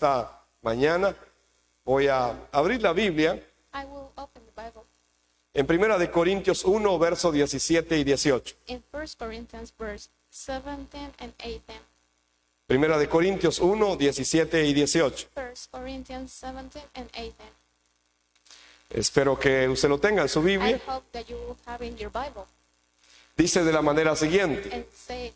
esta mañana. Voy a abrir la Biblia I will open the Bible en 1 Corintios 1, versos 17 y 18. in 1 Corinthians verse 17 and 18. 1 Corintios 1, 17 y 18. 1 Corinthians 17 and 18. Espero que usted lo tenga en su I Biblia. hope that you will have in your Bible Dice de la manera siguiente: and say,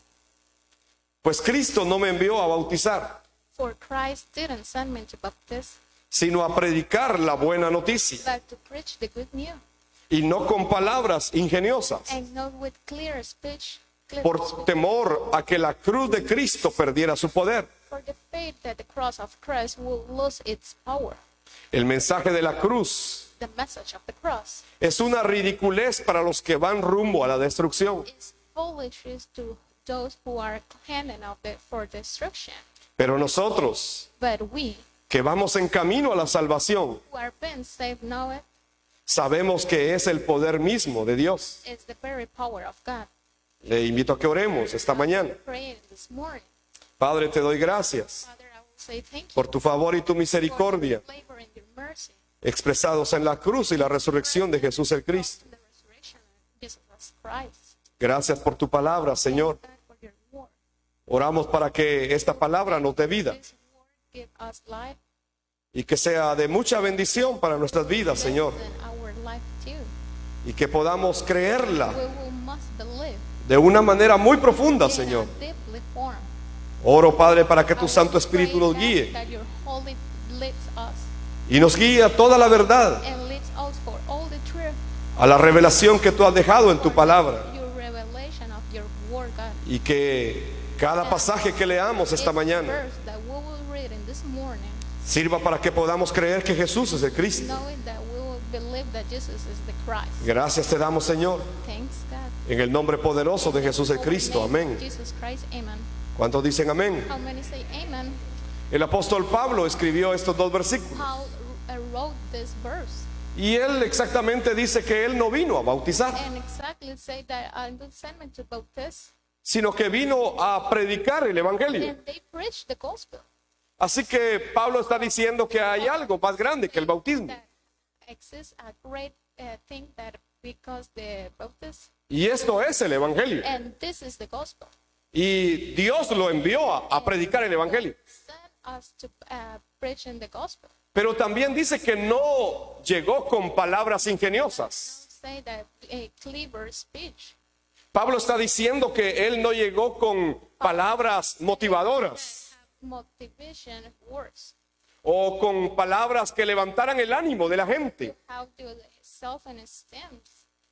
pues Cristo no me envió a bautizar, for Christ didn't send me to baptize, sino a predicar la buena noticia, but to preach the good news, y no con palabras ingeniosas, and not with clear speech, por temor a que la cruz de Cristo perdiera su poder. for the faith that the cross of Christ will lose its power. El mensaje de la cruz The message of the cross es una ridiculez para los que van rumbo a la destrucción. is foolishness to those who are heading for destruction. Pero nosotros, But we, que vamos en camino a la salvación, who are being saved, know it sabemos que es el poder mismo de Dios. is the very power of God. Le invito a que oremos esta mañana. Pray this morning. Padre, te doy gracias Father, I will say thank you por tu favor y tu for misericordia your favor and your mercy. expresados en la cruz y la resurrección de Jesús el Cristo. The resurrection of Jesus Christ. Gracias por tu palabra, Señor. Thank God for your word. Oramos para que esta palabra nos dé vida This word give us life y que sea de mucha bendición para nuestras vidas, Señor, and our life too. y que podamos creerla We will must believe de una manera muy profunda, in Señor. a deeply form. Oro, Padre, para que I tu will Santo pray Espíritu nos guíe that your Holy leads us y nos guíe a toda la verdad, and leads us for all the truth. a la revelación que tú has dejado en tu palabra, Your revelation of your word, God. y que cada pasaje que leamos esta Each mañana verse that we will read in this morning, sirva para que podamos creer que Jesús es el Cristo. knowing that we will believe that Jesus is the Christ. Gracias te damos, Señor, Thanks, God. en el nombre poderoso de Jesús el Holy Cristo. name of Amén. Jesus Christ, amen. ¿Cuántos dicen amén? How many say amen? El apóstol Pablo escribió estos dos versículos Paul wrote this verse y él exactamente dice que él no vino a bautizar, and exactly say that I didn't send me to baptize, sino que vino a predicar el evangelio. and they preach the gospel. Así que Pablo está diciendo que hay algo más grande que el bautismo, That exists a great thing that because the baptism, y esto es el evangelio, and this is the gospel. y Dios lo envió a predicar el evangelio. Send us to preach in the gospel. Pero también dice que no llegó con palabras ingeniosas. Say that a clever speech. Pablo está diciendo que él no llegó con palabras motivadoras Motivation words. o con palabras que levantaran el ánimo de la gente. How do self-esteem.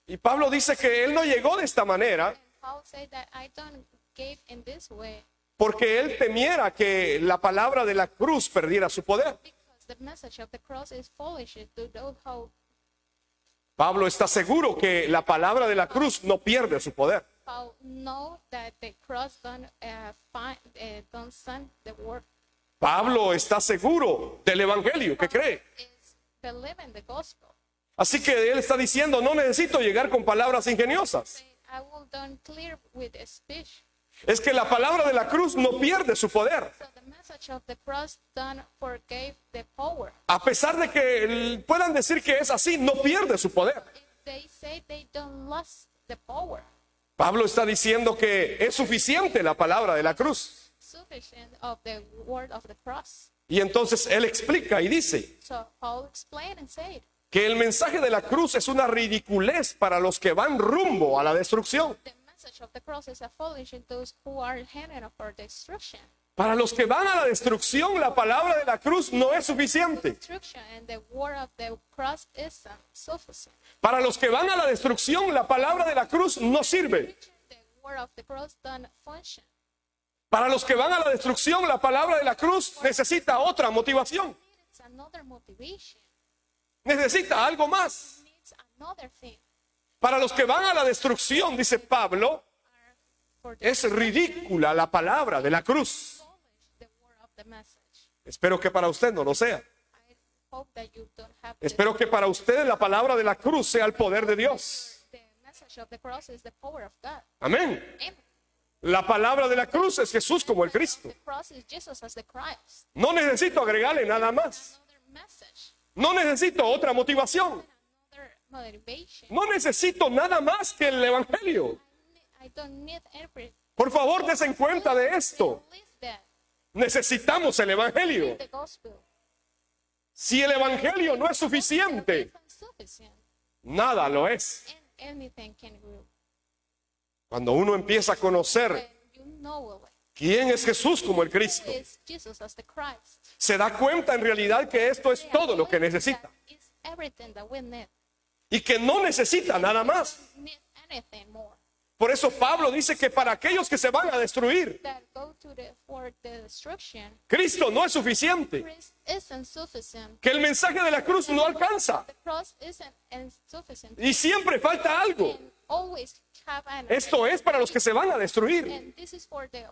Y Pablo dice que él no llegó de esta manera Paul said that I don't give in this way porque él temiera que la palabra de la cruz perdiera su poder. because the message of the cross is foolish to those who Pablo está seguro que la palabra de la cruz no pierde su poder. Paul know that the cross don't send the word Pablo está seguro del evangelio que cree. is believe in the gospel. Así que él está diciendo, no necesito llegar con palabras ingeniosas. Say, I will don't clear with a speech. Es que la palabra de la cruz no pierde su poder. So the message of the cross don't forgave the power. A pesar de que puedan decir que es así, no pierde su poder. If they say they don't lose the power, Pablo está diciendo que es suficiente la palabra de la cruz. sufficient of the word of the cross. Y entonces él explica y dice So Paul explained and said que el mensaje de la cruz es una ridiculez para los que van rumbo a la destrucción. the message of the cross is a foolish to those who are headed for destruction. Para los que van a la destrucción, la palabra de la cruz no es suficiente. Destruction and the word of the cross is sufficient. Para los que van a la destrucción, la palabra de la cruz no sirve. The word of the cross don't function. Para los que van a la destrucción, la palabra de la cruz necesita otra motivación. It's another motivation. Necesita algo más. Needs another thing. Para los que van a la destrucción, dice Pablo, For the es ridícula la palabra de la cruz. foolish, the word of the message. Espero que para usted no lo sea. I hope that you don't have Espero que para usted la palabra de la cruz sea el poder de Dios. the message of the cross is the power of God. Amén. Amen. La palabra de la cruz es Jesús como el Cristo. The cross is Jesus as the Christ. No necesito agregarle nada más. Another message, No necesito otra motivación. another motivation. No necesito nada más que el Evangelio. I don't need every. Por favor, desen cuenta de esto. List that. Necesitamos el Evangelio. The gospel. Si el Evangelio no es suficiente, If insufficient, nada lo es. and anything can grow. Cuando uno empieza a conocer When you know it, quién es Jesús como el Cristo, it's Jesus as the Christ. se da cuenta en realidad que esto es todo lo que necesita It's everything that we need. y que no necesita nada más. Need anything more. Por eso Pablo dice que para aquellos que se van a destruir, That go to for the destruction. Cristo no es suficiente, Christ isn't sufficient. que el mensaje de la cruz no alcanza The cross isn't insufficient. y siempre falta algo. And always have an. Esto es para los que se van a destruir. And this is for the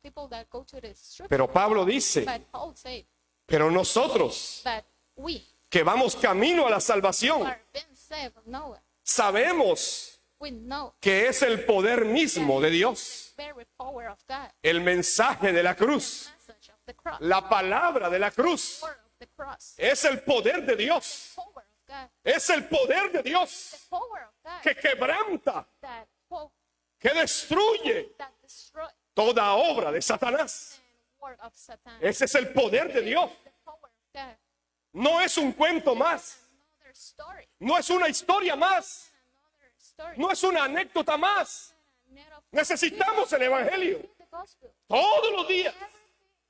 people that go to the destruction. Pero Pablo dice, But Paul said pero nosotros that we que vamos camino a la salvación, are being saved know it. sabemos We know que es el poder mismo de Dios, the very power of God. el mensaje de la cruz, Message of the cross. la palabra de la cruz, Power of the cross. es el poder de Dios, Power of God. es el poder de Dios The power of God que quebranta, that que destruye destroy toda obra de Satanás. and work of Satan. Ese es el poder de Dios. The power of God. No es un cuento más, Another story. no es una historia más, Another story. no es una anécdota más. Net of Necesitamos el Evangelio the gospel. todos los días,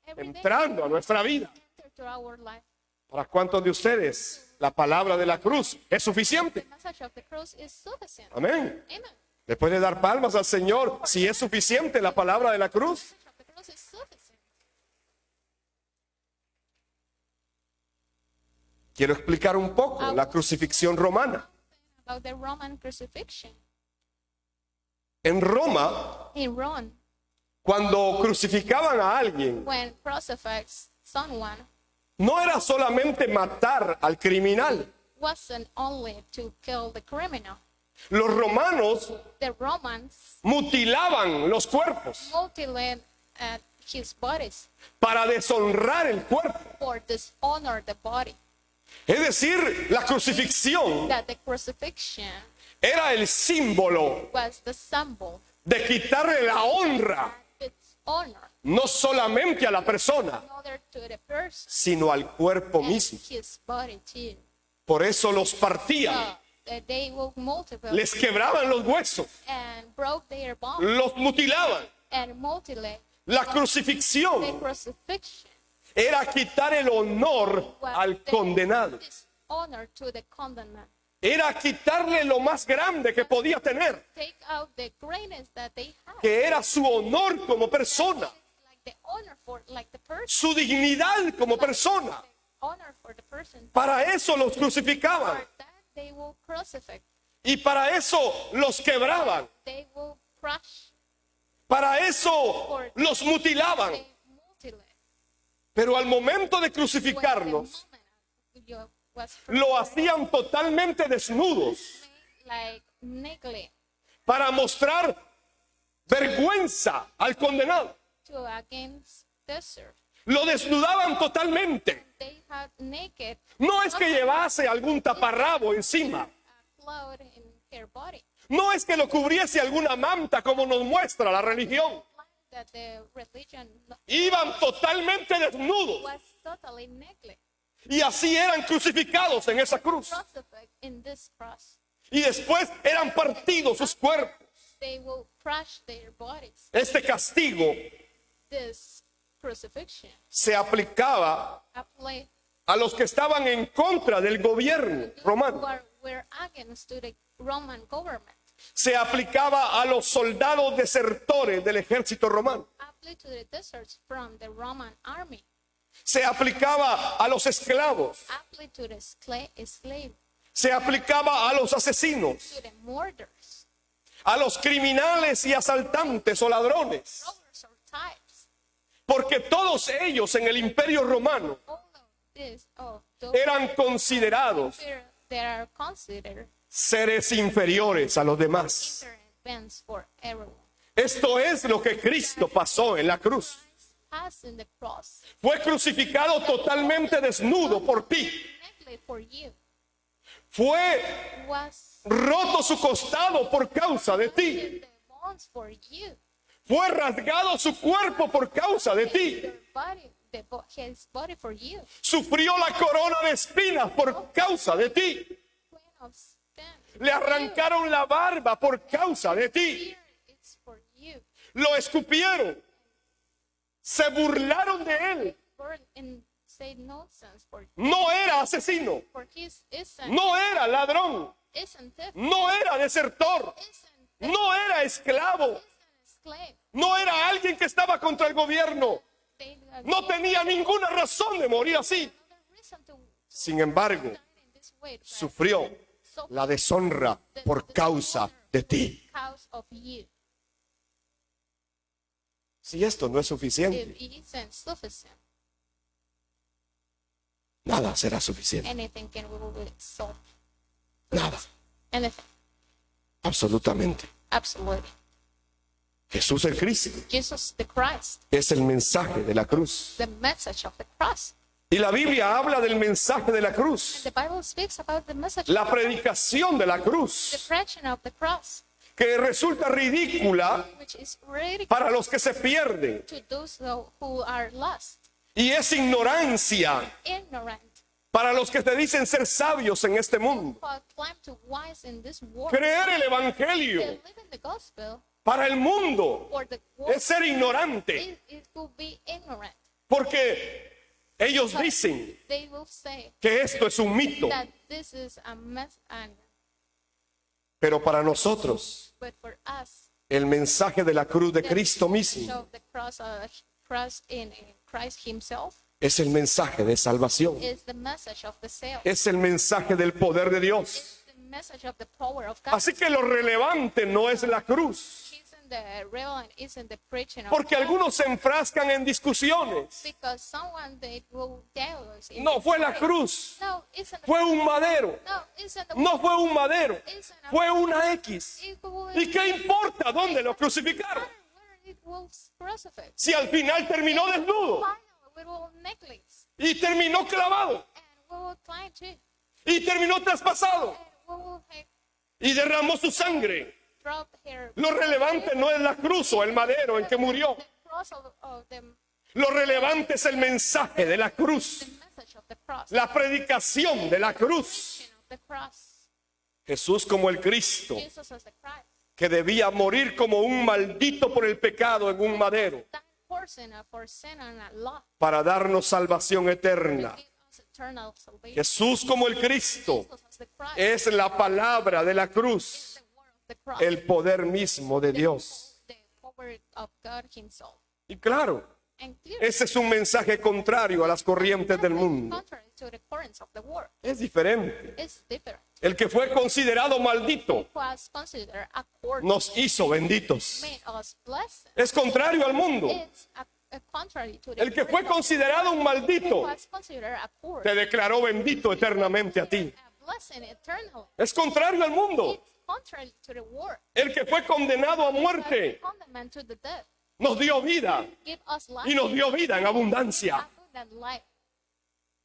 Every day entrando a nuestra vida. enter to our life. ¿Para cuántos de ustedes la palabra de la cruz es The suficiente? message of the cross is sufficient. Amén. Amen. ¿Le puede dar palmas al Señor si es suficiente la palabra de la cruz? The message of the cross is sufficient. Quiero explicar un poco la crucifixión romana. About the Roman crucifixion. En Roma, In Rome, cuando crucificaban a alguien, when crucifies someone, no era solamente matar al criminal. wasn't only to kill the criminal. Los romanos The Romans mutilaban los cuerpos mutilated his bodies para deshonrar el cuerpo. for dishonor the body. Es decir, la crucifixión That the crucifixion era el símbolo was the symbol de quitarle la honra of its honor, no solamente a la persona, in order to the person sino al cuerpo and mismo. his body too. Por eso los partían, So that they will multiply les quebraban los huesos, and broke their bones los mutilaban. and mutilate La the crucifixión crucifixion. era quitar el honor Was al the condenado. dishonor to the condemned. Era quitarle lo más grande que podía tener, Take out the greatness that they had. que era su honor como persona, Like the honor for like the person. su dignidad como persona. Honor for the person. Para eso los crucificaban For that they will crucify. y para eso los quebraban, They will crush. para eso los mutilaban. They mutilate. Pero al momento de When the crucificarlos, moment you was lo hacían totalmente desnudos like neglect para mostrar vergüenza al condenado. to against desert. Lo desnudaban totalmente. They had naked No es que llevase algún taparrabo encima. cloth in their body. No es que lo cubriese alguna manta como nos muestra la religión. That the religion Iban totalmente desnudos was totally neglect. y así eran crucificados en esa cruz. Crucified in this cross. Y después eran partidos sus cuerpos. They will crush their bodies. Este castigo This crucifixion se aplicaba apply a los que estaban en contra del gobierno romano. were against to the Roman government. Se aplicaba a los soldados desertores del ejército romano. Apply to the deserts from the Roman army. Se aplicaba a los esclavos. Apply to the slave, Se aplicaba a los asesinos, to the murderers, a los criminales y asaltantes o ladrones. robbers or types. Porque todos ellos en el imperio romano All of this, those eran considerados they are considered seres inferiores a los demás. different events for everyone. Esto es lo que Cristo pasó en la cruz. Passed in the cross. Fue crucificado totalmente desnudo por ti. Naked for you. Fue Was roto su costado por causa de ti. the bones for you. Fue rasgado su cuerpo por causa de ti. Your body, his body for you. Sufrió la corona de espinas por causa de ti. Queen of Spain. Le arrancaron la barba por causa de ti. Here it's for you. Lo escupieron. Se burlaron de él. Burn and say nonsense for No era asesino. his isn't No era ladrón. thief, No era desertor. isn't No era esclavo. slave. No era alguien que estaba contra el gobierno. They No tenía ninguna razón de morir así. no reason to Sin embargo, die in this way, right? sufrió la deshonra por causa de ti. Because of you. Si esto no es suficiente, If it isn't sufficient, nada será suficiente. anything can will solve. Nada. Anything. Absolutamente. Absolutely. Jesús el Cristo Jesus the Christ. es el mensaje de la cruz. The message of the cross. Y la Biblia habla del mensaje de la cruz. The Bible speaks about the message La of the cross. predicación de la The cruz, preaching of the cross, que resulta ridícula which is really para los que se pierden. to those who are lost, Y es ignorancia ignorant, para los que te dicen ser sabios en este mundo. who are climb to wise in this world. Creer el They evangelio live in the gospel para el mundo for the world. es ser ignorante, It will be ignorant. porque ellos dicen They will say que esto es un mito, that this is a mess, and pero para nosotros but for us, el mensaje de la cruz de the Cristo message mismo of the cross in Christ Himself es el mensaje de salvación, is the message of the self. es el mensaje del poder de Dios. It's the message of the power of God. Así que lo relevante no es la cruz, Isn't the relevant? Isn't the preaching of porque God? algunos se enfrascan en discusiones. Because someone they will tell us. in No the fue la story, cruz, No, isn't the, fue un madero. no, isn't the, No fue un madero, fue una X. It will, ¿Y qué importa dónde lo crucificaron? where it will crucify. Si al final terminó desnudo Finally, we will necklace y terminó clavado and we will climb too. y terminó traspasado And we will have y derramó su sangre. drop here. Lo relevante no es la cruz o el madero en que murió. The cross of the Lo relevante es el mensaje de la cruz, message of the cross. la predicación de la cruz. Preaching of the cross. Jesús como el Cristo, Jesus as the Christ. que debía morir como un maldito por el pecado en un madero That person for sin and a law. para darnos salvación eterna. Give us eternal salvation. Jesús como el Cristo Jesus as the Christ. es la palabra de la cruz, The word of the cross. el poder mismo de Dios. The power of God Himself. Y claro, And clear. ese es un mensaje contrario a las corrientes del mundo. Contrary to the currents of the world. Es diferente. It's different. El que fue considerado maldito Was considered according nos hizo benditos. made us blessed. Es contrario al mundo. It's a contrary to the El que fue current of considerado un the maldito world. Was considered according te declaró bendito eternamente a ti. a blessing eternally. Es contrario al mundo. It's contrary to the world. El que fue condenado a muerte Condemned to the death. nos dio vida Give us life. y nos dio vida en abundancia. Abundant life.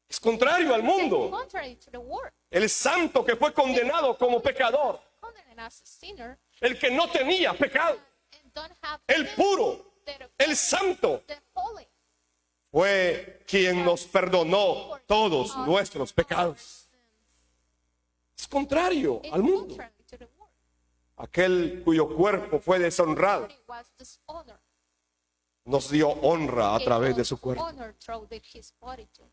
Es contrario al mundo. Contrary to the world. El santo que fue condenado como pecador, Condemned as a sinner. el que no tenía pecado, And don't have el sin, puro, the- el santo, the holy. fue quien nos perdonó todos nuestros pecados. Es contrario It's al mundo. contrary to the world. Aquel cuyo cuerpo fue deshonrado It was dishonor. nos dio honra a través de su cuerpo. Honor through his body too.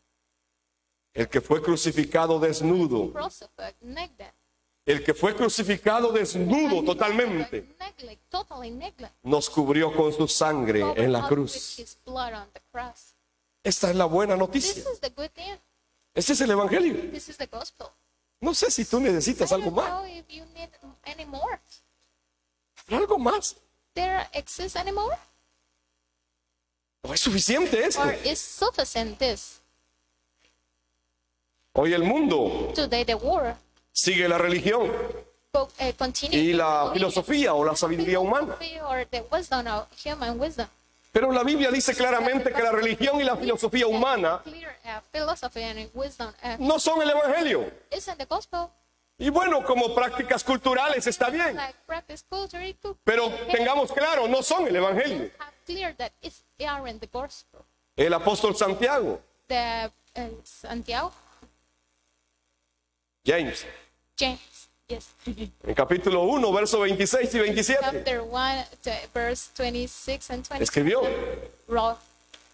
El que fue crucificado desnudo, Crucified, naked. el que fue crucificado desnudo totalmente, Neglect, totally neglect. nos cubrió con su sangre en la Covered up with cruz. his blood on the cross. Esta es la buena This noticia. is the good news. Este es el evangelio. This is the gospel. No sé si tú necesitas I algo don't más. know if you need any more. ¿Habrá algo más? There exists any more? ¿No es suficiente esto? Or is sufficient this? Hoy el mundo Today the world sigue la religión. continue y la to believe filosofía o la sabiduría humana. philosophy or the wisdom of human wisdom. Pero la Biblia dice claramente que la religión y la filosofía humana Clear philosophy and wisdom no son el evangelio. isn't the gospel. Y bueno, como prácticas culturales está bien, Like practice culture, it could pero tengamos claro, no son el evangelio. have clear that it's aren't the gospel. El apóstol Santiago, The Santiago, James, James, yes. en capítulo 1, versos 26 y 27, Chapter 1, verse 26 and 27. escribió: Wrote,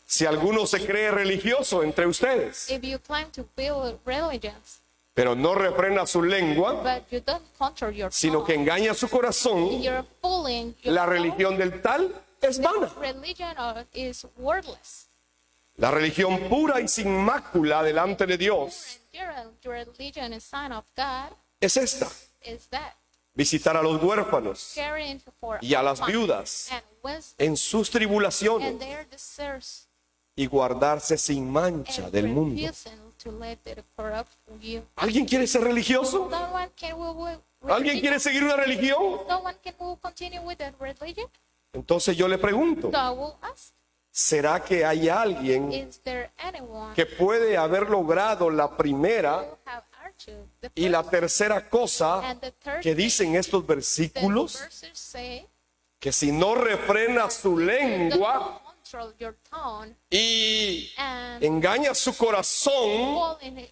si alguno se cree religioso entre ustedes, if you claim to build religions, pero no refrena su lengua, but you don't control your sino que tongue, engaña su corazón, you're fooling your la religión del tal es vana. religion is worthless. La religión pura y sin mácula delante de Dios Your religion is sign of God es esta: is that visitar a los huérfanos caring for y a las orphans viudas and wisdom en sus tribulaciones and their distress y guardarse sin mancha and del mundo. refusing to let it corrupt you. ¿Alguien quiere ser religioso? No one can will ¿Alguien quiere seguir una religión? No one can will continue with that religion. Entonces yo le pregunto, So I will ask, ¿será que hay alguien is there anyone que puede haber logrado la primera who have achieved the y la first tercera cosa and the third que dicen estos the versículos? verses say Que si no refrena su lengua don't control your tongue y and engaña su corazón, fall in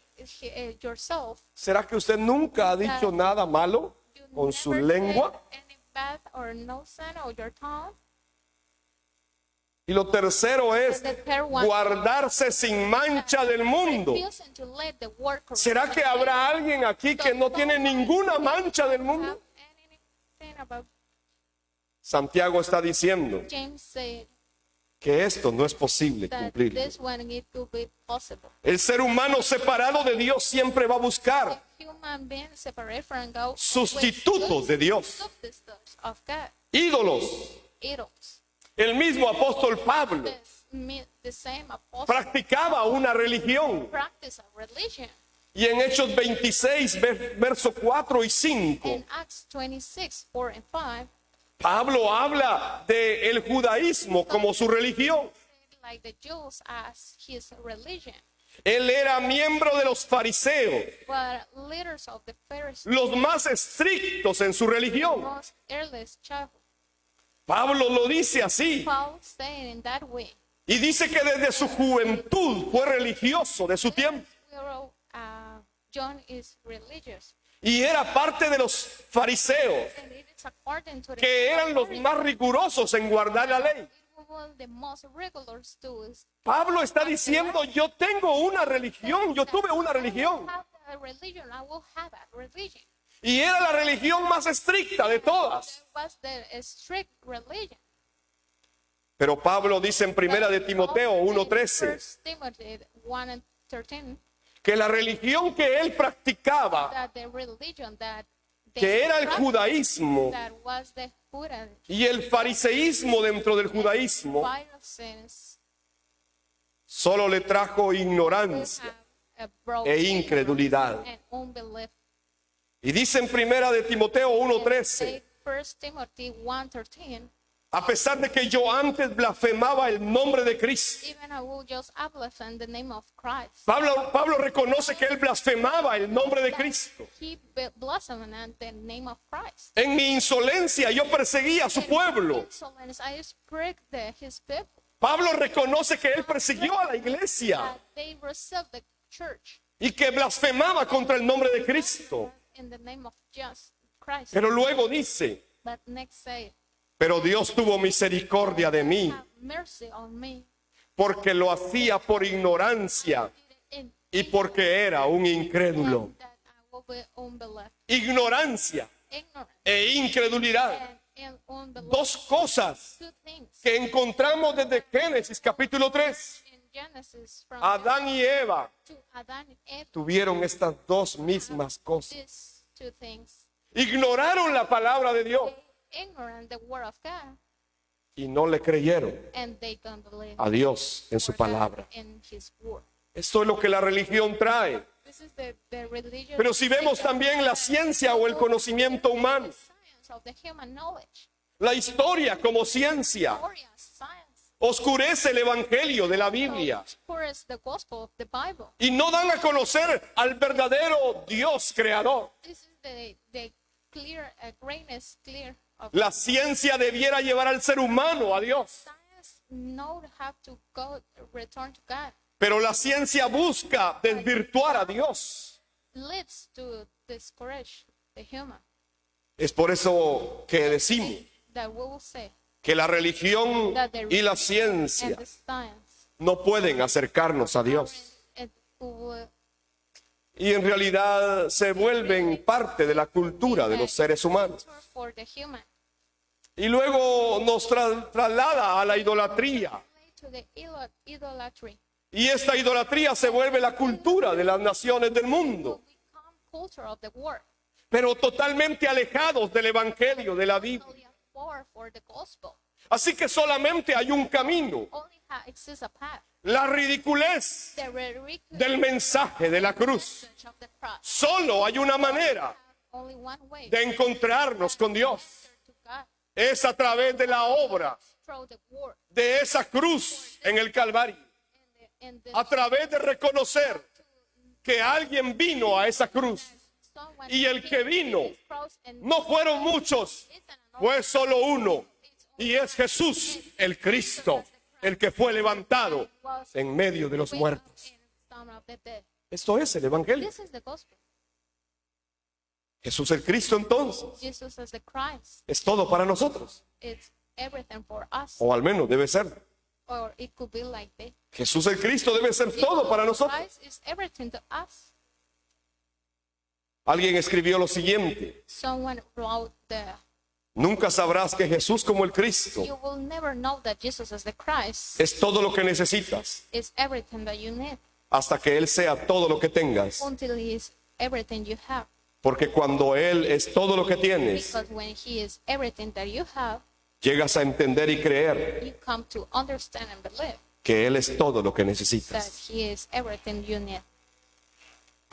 yourself. ¿será que usted nunca ha dicho nada malo You con su never lengua? said any bad or no sin or your tongue. Y lo tercero es The third one, guardarse sin mancha del mundo. refusing to let the word corrupt ¿Será que you. habrá alguien aquí que no tiene ninguna mancha del Have mundo? anything about Santiago está diciendo James said que esto no es posible that cumplir. this one it could be possible. El ser humano separado de Dios siempre va a buscar Human being separate from God. sustitutos de Dios, Substitutes of God. ídolos. Idols. El mismo apóstol Pablo The same apostle practicaba una religión. practice of religion. Y en Hechos 26, versos 4 y 5, In Acts 26, 4 and 5, Pablo habla del judaísmo como su religión. like the Jews as his religion, Él era miembro de los fariseos, but leaders of the Pharisees, los más estrictos en su religión. most earliest child, Pablo lo dice así. Paul saying in that way, Y dice que desde su juventud fue religioso de su tiempo. John is religious. Y era parte de los fariseos, And it is according to the que eran los más rigurosos en guardar la ley. the most regular students. Pablo está diciendo, yo tengo una religión, yo tuve una religión. I will have a religion. I will have a religion. Y era la religión más estricta de todas. That was the strict religion. Pero Pablo dice en primera de Timoteo 1:13 First Timothy 1 and 13, que la religión que él practicaba, that the religion that they que era el practiced, judaísmo that was the Judaism, y el fariseísmo dentro del judaísmo, Pharisees, solo le trajo will ignorancia. have a broad e incredulidad. ignorance and unbelief. Y dice en primera de Timoteo 1:13, First Timothy 1:13, a pesar de que yo antes blasfemaba el nombre de Cristo. even I will just blaspheme the name of Christ. Pablo reconoce que él blasfemaba el nombre de Cristo. He blasphemed the name of Christ. En mi insolencia yo perseguía a su pueblo. Insolence, I speak his people. Pablo reconoce que él persiguió a la iglesia That they received the church y que blasfemaba contra el nombre de Cristo. in the name of just Christ. Pero luego dice, But next say, pero Dios tuvo misericordia de mí have mercy on me. porque lo hacía por ignorancia In y porque era un incrédulo. that I will be unbelief, Ignorancia ignorant, e incredulidad. and unbelief. Dos cosas Two things que encontramos desde Génesis capítulo 3. in Genesis from Adán y Eva to Adam and Eve. tuvieron estas dos mismas cosas. These two things. Ignoraron la palabra de Dios They ignorant the word of God, y no le creyeron and they don't believe a Dios en su God palabra. in His word. Esto es lo que la religión trae. This is the religious Pero si vemos también la ciencia o el conocimiento humano, science of the human knowledge. la historia como ciencia, Gloria, science. oscurece el evangelio de la Biblia Is the gospel of the Bible. y no dan a conocer al verdadero Dios creador. This is the clear, greatness clear of La ciencia debiera llevar al ser humano a Dios, science. Know how to go, return to God. pero la ciencia busca desvirtuar a Dios. Leads to discourage the human. Es por eso que decimos That we will say que la religión y la and ciencia the science. no pueden acercarnos a Dios. It will Y en realidad se vuelven parte de la cultura de los seres humanos. for the human. Y luego nos traslada a la idolatría. To the idolatry. Y esta idolatría se vuelve la cultura de las naciones del mundo, Become culture of the world. pero totalmente alejados del evangelio, de la Biblia. Only for the gospel. Así que solamente hay un camino, Only exists a path. la ridiculez The ridiculous del mensaje de la cruz. message of the cross. Solo hay una manera Only one way de encontrarnos con Dios. to God. Es a través de la obra Through the word de esa cruz en el Calvario. and the A través de reconocer que alguien vino a esa cruz. someone Y el que vino this cross and no fueron muchos, fue solo uno. Y es Jesús, el Cristo, el que fue levantado en medio de los muertos. Son of the dead. Esto es el Evangelio. This is the gospel. Jesús el Cristo entonces Jesus as the Christ. es todo para nosotros. It's everything for us. O al menos debe ser. Or it could be like this. Jesús el Cristo debe ser todo para nosotros. Christ is everything to us. Alguien escribió lo siguiente: Someone wrote nunca sabrás que Jesús como el Cristo you will never know that Jesus as the Christ es todo lo que necesitas is everything that you need hasta que Él sea todo lo que tengas. until he is everything you have. Porque cuando Él es todo lo que tienes, Because when he is everything that you have, llegas a entender y creer you come to understand and believe que Él es todo lo que that necesitas. he is everything you need.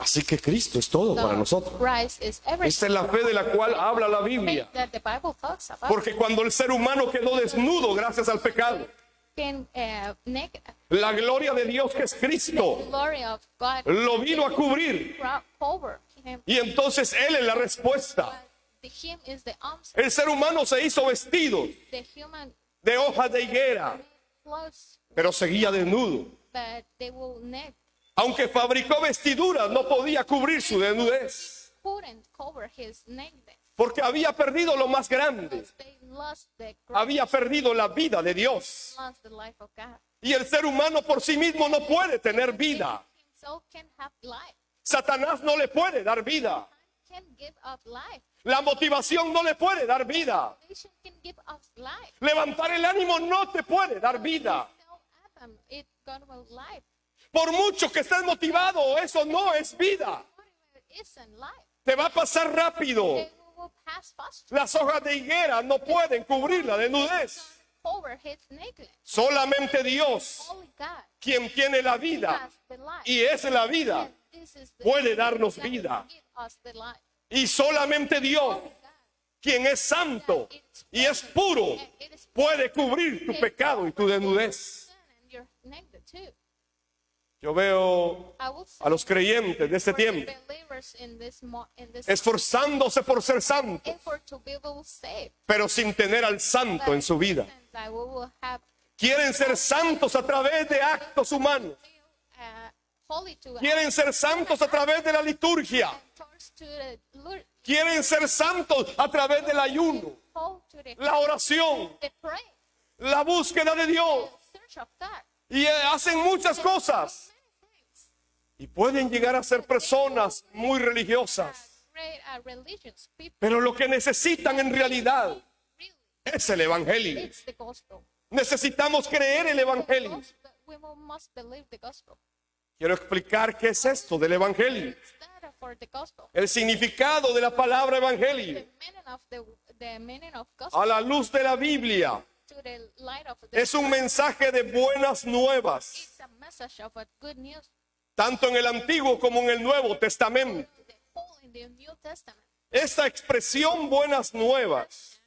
Así que Cristo es todo para So nosotros. Christ is Esta everything es la fe de la cual habla la Biblia. that the Bible talks about. Porque cuando el ser humano quedó desnudo gracias al pecado, Can naked la gloria de Dios que es Cristo glory of God lo vino a cubrir. cover him. Y entonces Él es la respuesta. The him is the answer. El ser humano se hizo vestido The human de hojas de higuera, clothes, pero seguía desnudo. but they will naked. Aunque fabricó vestiduras, no podía cubrir su desnudez, Couldn't cover his nakedness. porque había perdido lo más grande. They lost the Había perdido la vida de Dios. lost the life of God. Y el ser humano por sí mismo no puede tener vida. Himself can have life. Satanás no le puede dar vida. Can give up life. La motivación no le puede dar vida. Nation can give us life. Levantar el ánimo no te puede dar vida. Tell Adam it got with life. Por mucho que estés motivado, eso no es vida. It isn't life. Te va a pasar rápido. It will pass faster. Las hojas de higuera no pueden cubrir la desnudez. Cover his nakedness. Solamente Dios, Only God quien tiene la vida has the life. y es la vida, And this is the puede darnos that vida. give us the life. Y solamente Dios, quien es santo y es puro, puede cubrir tu pecado y tu desnudez. Sin and you're naked too. Yo veo I will say a los creyentes de este for the tiempo believers in this esforzándose por ser santos, effort to be able saved. pero sin tener al santo en su vida. That we will have Quieren ser santos a través de actos humanos. holy to Quieren ser santos a través de la liturgia. towards to the Lord, Quieren ser santos a través del ayuno, hold to la oración, the pray, la búsqueda de Dios. search of God. Y hacen muchas cosas. Y pueden llegar a ser personas muy religiosas. Great religious people. Pero lo que necesitan en realidad Really, es el Evangelio. it's the gospel. Necesitamos creer el Evangelio. We must believe the gospel. Quiero explicar qué es esto del Evangelio. Instead for the gospel, El significado de la palabra Evangelio the meaning of gospel a la luz de la Biblia to the light of the es un mensaje de buenas nuevas it's a message of a good news tanto en el Antiguo como en el Nuevo Testamento. the whole in the New Testament. Esta expresión buenas nuevas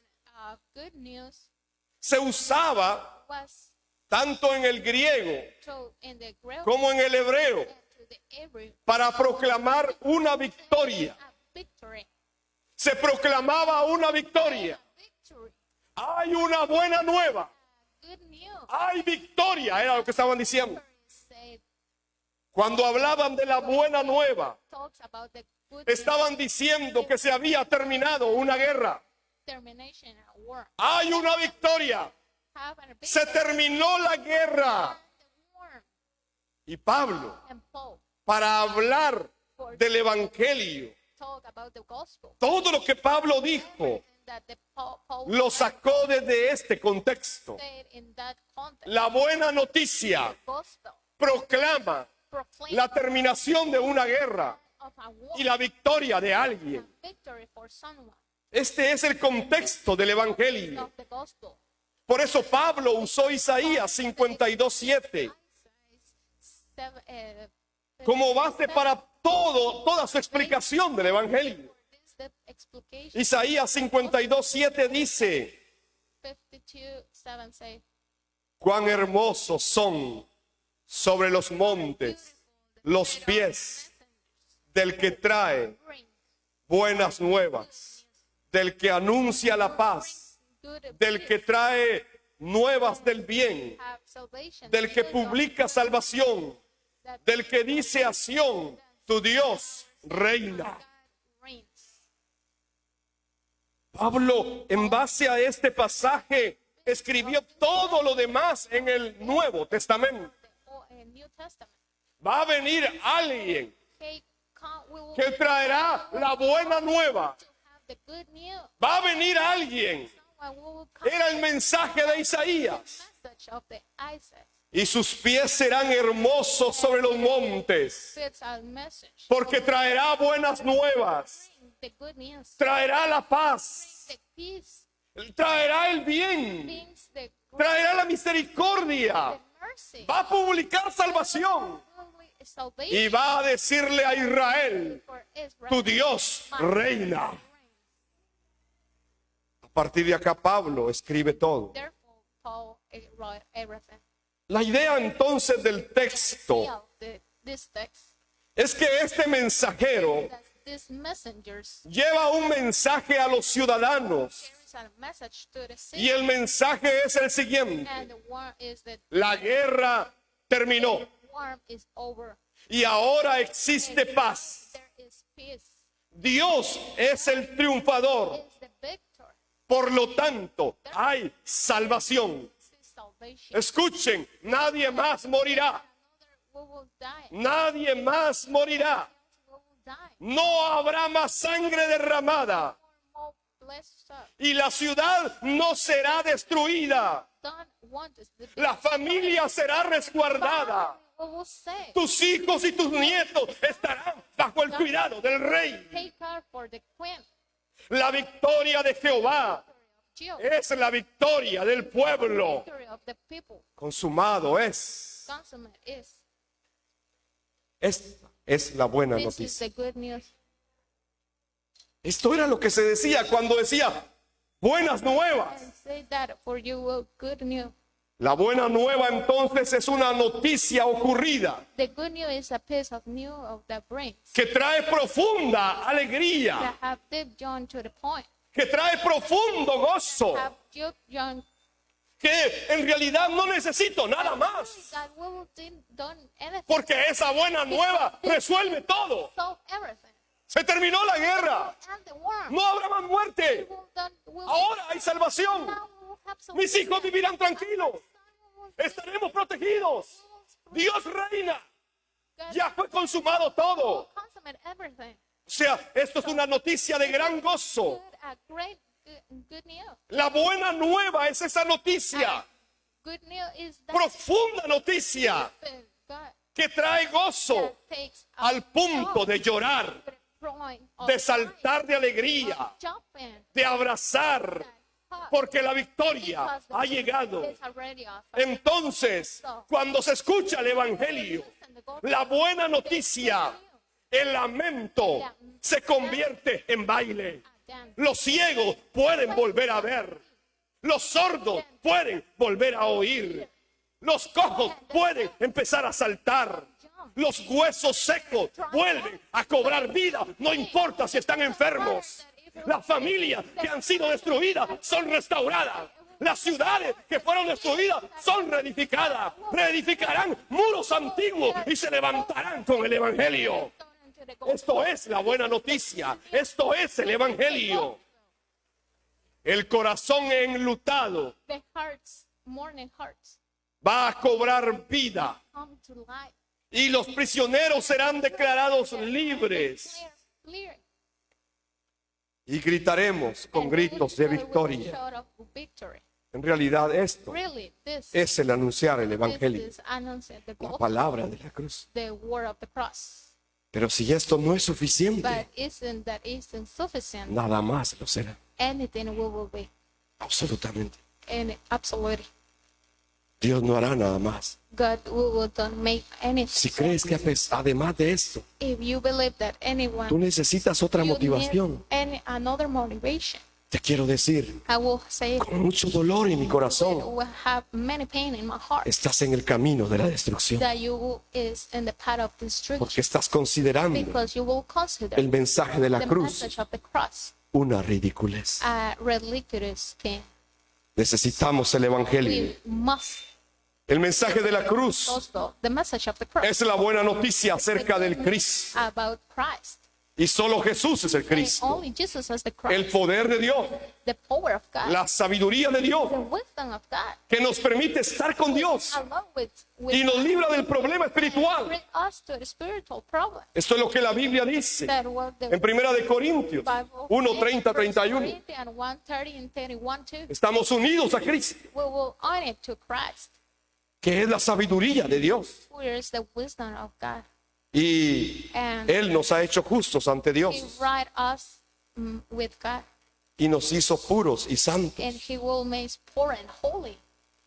Good news se usaba was tanto en el griego told in the Greek como en el hebreo and to the Hebrew para proclamar una victoria. a victory. Se proclamaba una victoria. Victory. Hay una buena nueva. Good news. Hay victoria, era lo que estaban diciendo. Said, Cuando hablaban de la buena nueva, talks about the good estaban diciendo que se había terminado una guerra. termination at war. Hay una victoria. Have a victory. Se terminó la guerra. The war. Y Pablo, And Paul para hablar del evangelio, talk about the gospel. todo lo que Pablo dijo, That the Paul lo sacó desde este contexto. said in that context. La buena noticia Gospel proclama proclaim la terminación de una guerra of a war. y la victoria de alguien. Victory for someone Este es el contexto del evangelio. of the gospel. Por eso Pablo usó Isaías 52:7 como base para toda su explicación del evangelio. Isaías 52:7 dice: 52:7 say, cuán hermosos son sobre los montes los pies del que trae bring buenas nuevas, del que anuncia la paz, good del que trae nuevas del bien, have salvation, del que publica salvación, del que dice a Sión, tu Dios reina. reigns. Pablo, en base a este pasaje, escribió todo lo demás en el Nuevo Testamento. New Testament. Va a venir alguien We will que traerá la buena nueva. have the good news. Va a venir alguien. Someone will come Era el mensaje de Isaías. message of the Isaac. Y sus pies serán hermosos sobre los montes, Fits our message. porque traerá buenas nuevas, Bring the good news. traerá la paz, The peace traerá el bien, brings the traerá la misericordia, mercy. va a publicar salvación y Salvation va a decirle a Israel, for Israel. tu Dios reina. A partir de acá Pablo escribe todo. Therefore, Paul wrote everything. La idea entonces del texto This text, es que este mensajero that these messengers lleva un mensaje a los ciudadanos carries a message to the y city, el mensaje es el siguiente: and the war is that la guerra terminó war is over. y ahora existe paz. There is peace. Dios es el triunfador, Is the victor. por lo tanto hay salvación. This is salvation. Escuchen, nadie más morirá, We will die. nadie más morirá, We will die. no habrá más sangre derramada More blessed up. y la ciudad no será destruida, Don't want us to la familia será resguardada. We will say, Tus hijos y tus nietos estarán bajo el cuidado del rey. take care for the queen. La victoria de Jehová Jehovah, es la victoria del pueblo. victory of the people. Consumado es. Consummate is. Esta es la buena This is noticia. the good news. Esto era lo que se decía cuando decía buenas nuevas. And say that for you will good news. La buena nueva entonces es una noticia ocurrida The good news is a piece of news of the brains que trae profunda alegría, that have deep John to the point. que trae profundo gozo, Have deep John que en realidad no necesito nada más, that we will done anything. porque esa buena nueva resuelve todo. Solve everything. Se terminó la guerra, And the worm. no habrá más muerte, ahora hay salvación, Now we will have some mis hijos vivirán tranquilos, estaremos protegidos, Dios reina, ya fue consumado todo. consummate everything. O sea, esto es una noticia de gran gozo. Good, a great good news. La buena nueva es esa noticia, Good news is that profunda noticia, God que trae gozo takes al punto de llorar, point of de saltar de alegría, jumping, de abrazar, porque la victoria ha llegado. It's already off. Entonces, cuando se escucha el evangelio, la buena noticia, el lamento se convierte en baile. Los ciegos pueden volver a ver. Los sordos pueden volver a oír. Los cojos pueden empezar a saltar. Los huesos secos vuelven a cobrar vida. No importa si están enfermos. Las familias que han sido destruidas son restauradas. Las ciudades que fueron destruidas son reedificadas. Reedificarán muros antiguos y se levantarán con el evangelio. Esto es la buena noticia. Esto es el evangelio. El corazón enlutado The hearts, mourning hearts, va a cobrar vida come to life. y los prisioneros serán declarados libres. Clear. Y gritaremos con gritos de victoria. Shout of victory. En realidad esto Really, this es el anunciar el evangelio, is announcing the la gospel, palabra de la cruz. the word of the cross. Pero si esto no es But suficiente, isn't sufficient? nada más lo será. Anything we will be, Absolutamente. and absolutely, Dios no hará nada más. God will don't make anything. Si crees que además de esto, If you believe that anyone, tú necesitas otra you need motivación, another motivation, te quiero decir, I will say con mucho dolor en mi corazón, will have many pain in my heart estás en el camino de la destrucción. that you is in the path of destruction, Porque estás considerando because you will consider el mensaje de la the cruz message of the cross una ridiculez. a ridiculous thing. Necesitamos el evangelio. We must El mensaje de la cruz also the message of the cross es la buena noticia acerca del Cristo. about Christ. Y solo Jesús es el And Cristo. only Jesus is the Christ, El poder de Dios, the power of God, la sabiduría de Dios, the wisdom of God, que nos permite estar con Dios along with y nos libra del problema espiritual. bring us to the spiritual problem. Esto es lo que la Biblia dice That what the en Primera de Corintios Bible 1:30, 31. Corinthians 1:30 and 31 too. Estamos unidos a Cristo, We will own it to Christ, que es la sabiduría de Dios. where is the wisdom of God. Y And Él nos ha hecho justos ante He Dios write us with God, y nos hizo puros y santos. and He will make us poor and holy.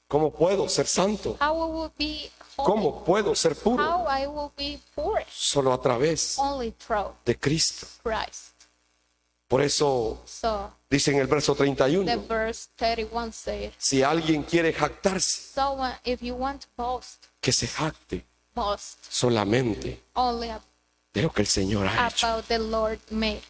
¿Cómo puedo ser santo? How we will be holy? ¿Cómo puedo ser puro? How I will be poor? Solo a través Only through de Cristo. Christ. Por eso So dice en el verso the 31, verse 31 says, si alguien quiere jactarse, so if you want to boast, que se jacte boast solamente only de lo que el Señor ha hecho. about the Lord made.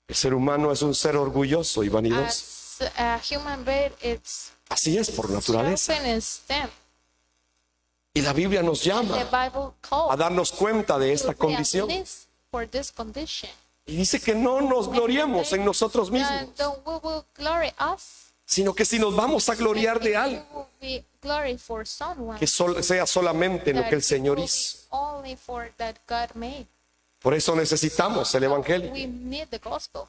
El ser humano es un ser orgulloso y vanidoso. As a human being, it's Así es por naturaleza. sharpen and stem. Y la Biblia nos The llama Bible a calls darnos cuenta de esta to be at condición. least for this condition. Y dice que no nos gloriemos en nosotros That mismos, don't we will glory us, sino que si nos vamos a gloriar de we algo, will be glory for someone. que sea solamente en lo That que el it Señor will be hizo. only for that God made. Por eso necesitamos el Evangelio. We need the gospel.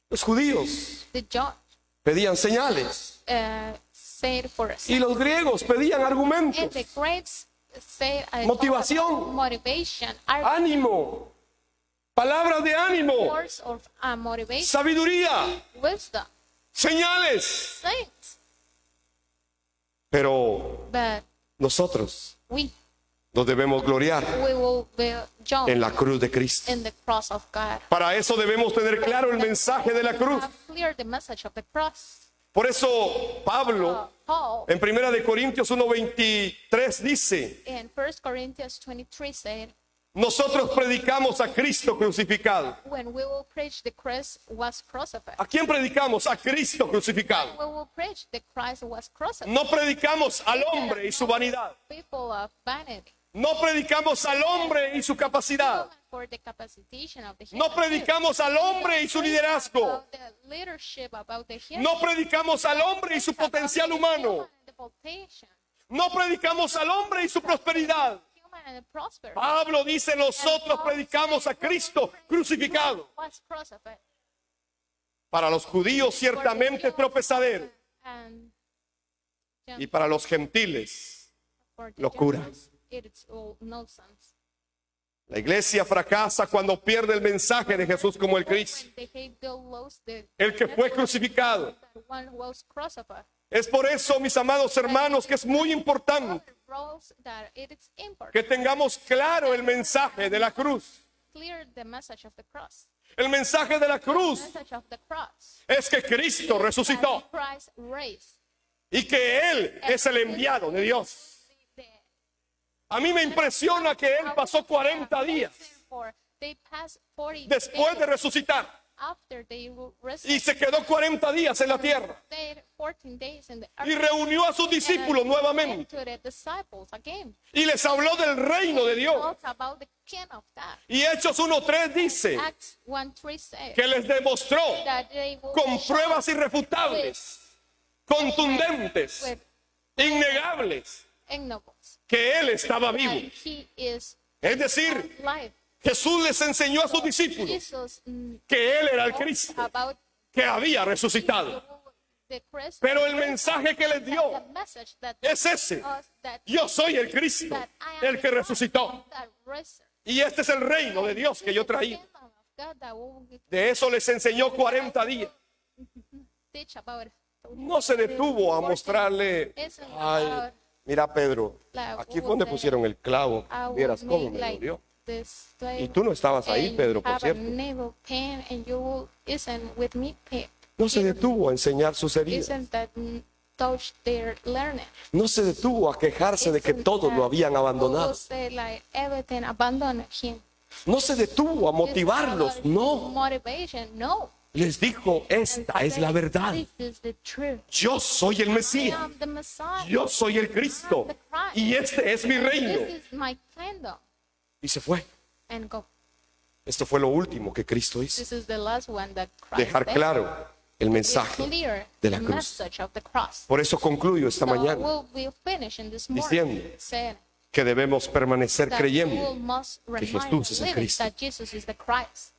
Los judíos The John pedían señales said for us. y los griegos pedían And argumentos, the greats say Motivación. motivation, ánimo, palabras de ánimo, words of motivation, sabiduría, wisdom, señales. things. Pero But nosotros we nos debemos gloriar will be John en la cruz de Cristo. in the cross of God. Para eso debemos tener claro el mensaje de la cruz. Have clear the message of the cross. Por eso Pablo Paul en 1 de Corintios 1:23 dice, in 1 Corinthians 23 said, nosotros predicamos a Cristo crucificado. when we will preach the Christ was crucified. ¿A quién predicamos? A Cristo crucificado. We will preach the Christ was crucified. No predicamos al hombre y su vanidad. People of vanity. No predicamos al hombre y su capacidad. For the capacitation of the No human predicamos al hombre y su liderazgo. about the leadership, about the human, No predicamos al hombre y su potencial humano. the potential, No predicamos al hombre y su prosperidad. human and the prosperity. Pablo dice, nosotros predicamos a Cristo crucificado. Was crucified. Para los judíos ciertamente tropezadero And y para los gentiles for the locura. Gentiles, it's all nonsense. La iglesia fracasa cuando pierde el mensaje de Jesús como el Cristo, When they lost the el que fue crucificado. the one who was crucified. Es por eso, mis amados hermanos, que es muy importante Rose that it is important. que tengamos claro el mensaje de la cruz. Clear the message of the cross. El mensaje de la cruz Message of the cross. es que Cristo resucitó Christ raised. y que Él es el enviado de Dios. A mí me impresiona que Él pasó 40 días They passed 40 después de days resucitar after they y resurrected. se quedó 40 días en la tierra Stayed 14 days in the y earth. reunió a sus discípulos nuevamente To the disciples again. y les habló del reino de Dios. Talk about the king of that. Y Hechos 1:3 dice Acts 1:3 says que les demostró that they will con show pruebas irrefutables, contundentes, with innegables, ignorance que Él estaba vivo. that he is Es decir, alive. Jesús les enseñó a sus discípulos Jesus que Él era el Cristo, about que había resucitado. the Christ. Pero el mensaje que les dio The message that es ese: us that yo soy el Cristo, that I am el que resucitó. that resurrected. Y este es el reino de Dios que yo The traía. kingdom of God that will De eso les enseñó 40 días. teach about it. No se detuvo a mostrarle, Isn't ay, about mira Pedro, like aquí fue donde pusieron el clavo, I will vieras cómo make me like dolió. this Y way. tú no estabas ahí, And Pedro, por have a cierto. navel pain and you will isn't with me pain. No se detuvo a enseñar sus heridas. Isn't that touch their learning? No se detuvo a quejarse de que Isn't todos that lo habían you abandonado. will say like everything abandoned him. No se detuvo a motivarlos. It's No. motivation, no. Les dijo, esta es la verdad. This is the truth. Yo soy el I Mesías. am the Messiah. Yo soy el Cristo. Y este es mi reino. This is my kingdom. Y se fue. And go. Esto fue lo último que Cristo hizo. This is the last one that Christ Dejar said. claro el mensaje Clear de la the cruz. message of the cross. Por eso concluyo esta So mañana we'll finish in this diciendo morning saying que debemos permanecer that we creyendo. must remind Jesús es el living Cristo. that Jesus is the Christ.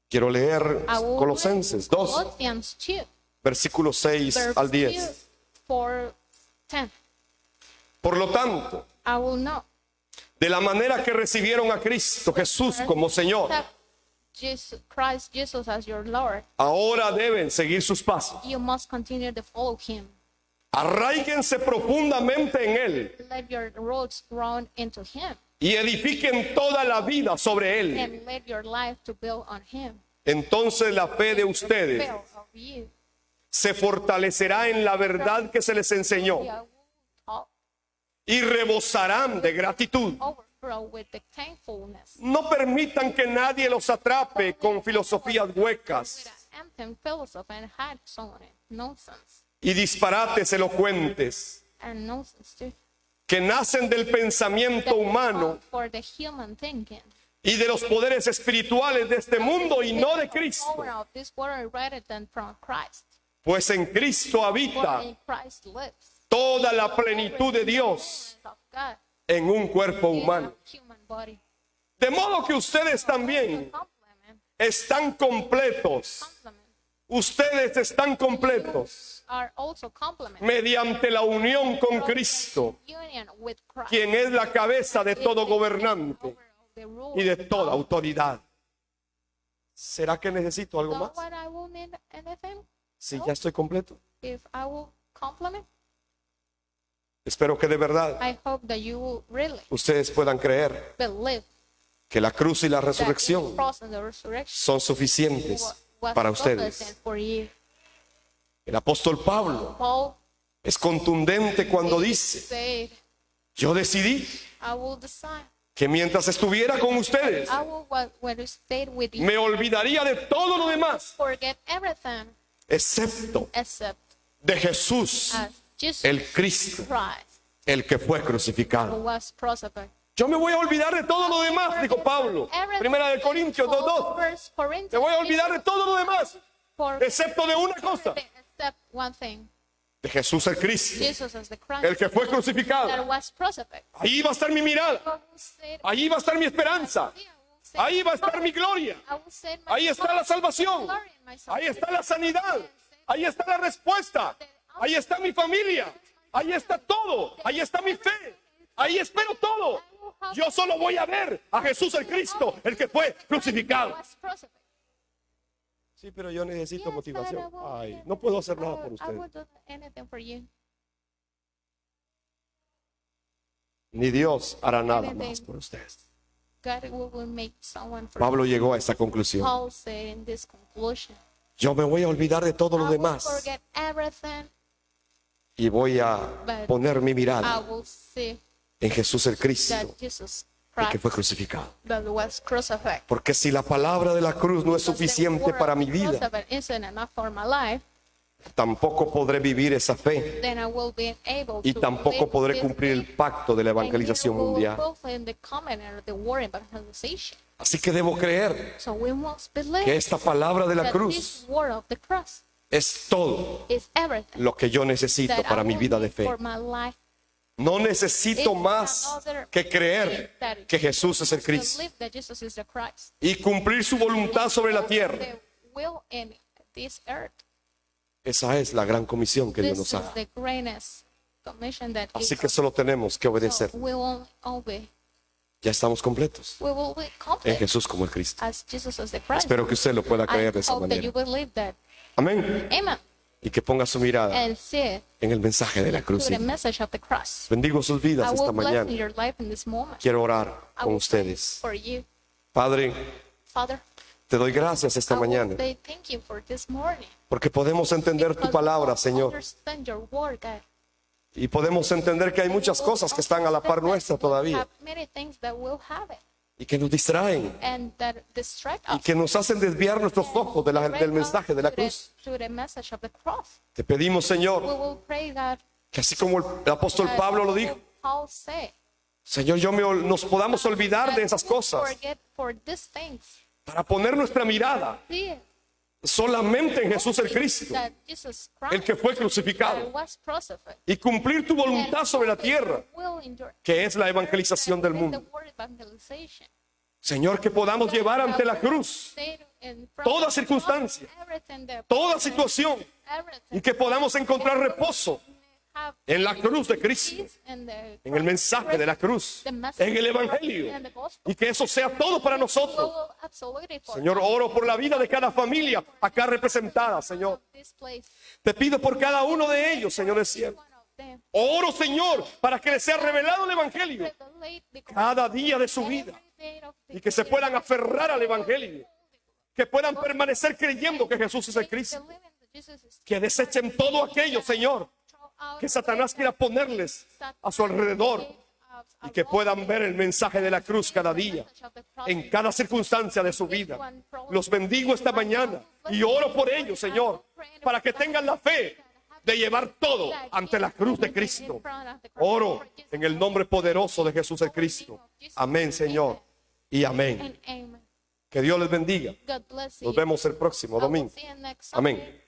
Quiero leer I will Colosenses read 2, Colossians 2, versículos 6 verse al 2, 10. 4, 10. Por lo tanto, I will know de la manera que recibieron a Cristo Jesús como Señor, that Christ Jesus as your Lord. ahora deben seguir sus pasos. You must continue to follow Him. Arraíguense profundamente en Él Let your roots grow into Him, y edifiquen toda la vida sobre Él. and let your life to build on Him. Entonces la fe de ustedes Build of you. se fortalecerá en la verdad que se les enseñó You will talk y rebosarán de gratitud. overflow with the thankfulness. No permitan que nadie los atrape con filosofías With huecas an anthem, philosophy, and hard song, nonsense, y disparates elocuentes and nonsense too. que nacen del pensamiento humano For the human thinking. y de los poderes espirituales de este mundo y no de Cristo. Power of this world rather than from Christ. Pues en Cristo For habita in Christ lives. toda la plenitud de Dios Of God en un cuerpo in humano. a human body. De modo que ustedes también Complement. están completos. Complement. Ustedes están completos Are also complement. mediante la unión con Cristo, Union with Christ. quien es la cabeza de todo gobernante Over the rule. y de toda autoridad. ¿Será que necesito algo So más? what I will need anything? Si ya estoy completo. If I will compliment, Espero que de verdad I hope that you will really ustedes puedan creer believe que la cruz y la that resurrección the cross and the resurrection son suficientes was para sufficient ustedes. for you. El apóstol Pablo Paul es contundente cuando dice, said, yo decidí I will decide. que mientras estuviera con ustedes, I will when you stay with you. me olvidaría de todo lo demás, Forget everything excepto except de Jesús, as Jesus el Cristo, Christ el que fue who crucificado. was crucified. Yo me voy a olvidar de todo lo demás, dijo Pablo. Primera de Corintios 2:2. First Corinthians, Me voy a olvidar de todo lo demás, for excepto de una cosa, except one thing. de Jesús el Cristo, Jesus as the Christ el que fue that crucificado. was crucified. Ahí va a estar mi mirada, ahí va a estar mi esperanza, ahí va a estar mi gloria, ahí está la salvación, ahí está la sanidad, ahí está la respuesta, ahí está mi familia, ahí está todo, ahí está mi fe, ahí espero todo. Yo solo voy a ver a Jesús el Cristo, el que fue crucificado. was crucified. Sí, pero yo necesito Yes, but I motivación. won't Ay, get- no puedo hacer nada por I ustedes. will do anything for you. Ni Dios hará nada más por ustedes. God will make someone for Pablo llegó a esta conclusión. Paul said in this conclusion, Yo me voy a olvidar de todo I lo will demás forget everything. y voy a poner mi I mirada will see en Jesús el that Cristo, Jesus el que Christ fue crucificado. that was crucified. Porque si la palabra de la cruz no es Because the suficiente word para of mi the vida, crucified isn't enough for my life, tampoco podré vivir esa fe then I will be able y to tampoco live podré this cumplir el life, pacto de la and evangelización neither will mundial. fulfill the covenant of the word evangelization. Así que debo creer So we must believe que esta palabra de la that cruz this word of the cross es todo is everything lo que yo necesito that para I mi will vida de need fe. for my life. No necesito It's más another que creer that que Jesús es el must Cristo believe that Jesus is the Christ. y cumplir su voluntad sobre la tierra. The will in this earth. Esa es la gran comisión que Dios This nos is da. the greatest commission that Así is. que solo tenemos que So obedecer. we will obey. Ya estamos completos We will be en complete Jesús como el Cristo. as Jesus is the Christ. Espero que usted lo pueda I creer de esa hope that you manera. believe that. Amén. Amen. Y que ponga su mirada And see en el mensaje de la to cruz. the message of the cross. Bendigo sus vidas I esta will bless mañana. your life in this moment. Quiero orar I con will pray ustedes. for you, Padre, Father. te doy gracias I esta will mañana say thank you for this morning. porque podemos entender tu Because palabra, we Señor. understand your word, God. Y podemos entender que hay muchas cosas que están a la par nuestra todavía Have many things that will have it y que nos distraen and that distract y us. que nos hacen desviar nuestros ojos del mensaje de la cruz. To the message of the cross. Te pedimos, We Señor, will pray that que así como el apóstol Pablo lo dijo, Paul said, Señor, nos podamos olvidar de esas cosas forget for these things. para poner nuestra mirada See solamente en Jesús el Cristo, that Jesus el Christ que fue that crucificado, was crucified. y cumplir tu voluntad sobre la tierra, Will endure. que es la evangelización del The mundo. word evangelization. Señor, que podamos llevar ante la cruz Stay in front toda of circunstancia, everything that- toda situación, everything y que podamos encontrar reposo have en la cruz de Cristo, peace in the en el mensaje de la cruz, en el Evangelio, and the gospel. y que eso sea todo para We nosotros. will absolutely for Señor, oro por la vida de cada familia acá representada, Señor. this place. Te pido por cada uno de ellos, Señor del cielo. One of them. Oro, Señor, para que les sea revelado el Evangelio Revelate the cada día de su vida every day of the y que se puedan aferrar al Evangelio, que puedan permanecer creyendo que Jesús es el Cristo, believing that Jesus is que desechen todo aquello, Señor, out que Satanás quiera ponerles a su alrededor y que puedan ver el mensaje de la cruz cada día, en cada circunstancia de su vida. Los bendigo esta mañana y oro por ellos, Señor, para que tengan la fe de llevar todo ante la cruz de Cristo. Oro en el nombre poderoso de Jesús el Cristo. Amén, Señor, y amén. And amen. Que Dios les bendiga. God bless you. Nos vemos el próximo I will domingo. see you next Amén. Sunday.